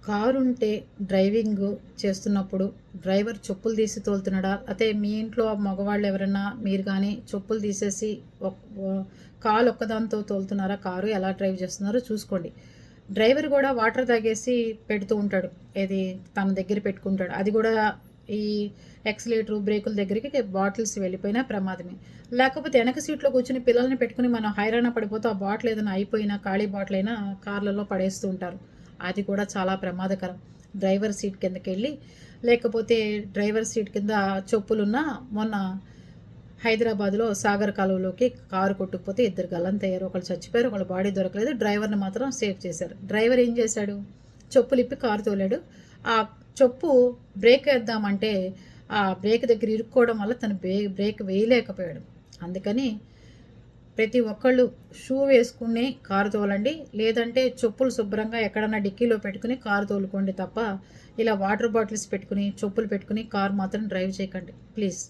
కారుంటే driving చేస్తున్నప్పుడు driver చెప్పులు తీసి తోలుతున్నాడా? అయితే మీ ఇంట్లో మగవాళ్ళు ఎవరైనా మీరు కానీ చెప్పులు తీసేసి కాలు ఒక్కదాంతో తోలుతున్నారా? కారు ఎలా డ్రైవ్ చేస్తున్నారో చూసుకోండి. డ్రైవర్ కూడా వాటర్ తాగేసి పెడుతూ ఉంటాడు. ఏది తన దగ్గర పెట్టుకుంటాడు. అది కూడా ఈ ఎక్సలేటరు, బ్రేకుల దగ్గరికి బాటిల్స్ వెళ్ళిపోయినా ప్రమాదమే. లేకపోతే వెనక సీట్లో కూర్చొని పిల్లల్ని పెట్టుకుని మనం హైరాణ పడిపోతూ ఆ బాటిల్ ఏదైనా అయిపోయినా ఖాళీ బాటిల్ అయినా కార్లలో పడేస్తూ ఉంటారు. అది కూడా చాలా ప్రమాదకరం. డ్రైవర్ సీట్ కిందకెళ్ళి లేకపోతే డ్రైవర్ సీట్ కింద చెప్పులున్నా మొన్న హైదరాబాద్లో సాగర్ కాలువలోకి కారు కొట్టుకుపోతే ఇద్దరు గల్లంతయ్యారు. ఒకళ్ళు చచ్చిపోయారు, ఒకళ్ళు బాడీ దొరకలేదు. డ్రైవర్ని మాత్రం సేవ్ చేశారు. డ్రైవర్ ఏం చేశాడు? చెప్పులు ఇప్పి కారు తోలాడు. ఆ చెప్పు బ్రేక్ వేద్దామంటే ఆ బ్రేక్ దగ్గర ఇరుక్కోవడం వల్ల తను బ్రేక్ వేయలేకపోయాడు. అందుకని ప్రతి ఒక్కళ్ళు షూ వేసుకుని కారు తోలండి. లేదంటే చెప్పులు శుభ్రంగా ఎక్కడన్నా డిక్కీలో పెట్టుకుని కారు తోలుకోండి తప్ప ఇలా వాటర్ బాటిల్స్ పెట్టుకుని చెప్పులు పెట్టుకుని కారు మాత్రం డ్రైవ్ చేయకండి ప్లీజ్.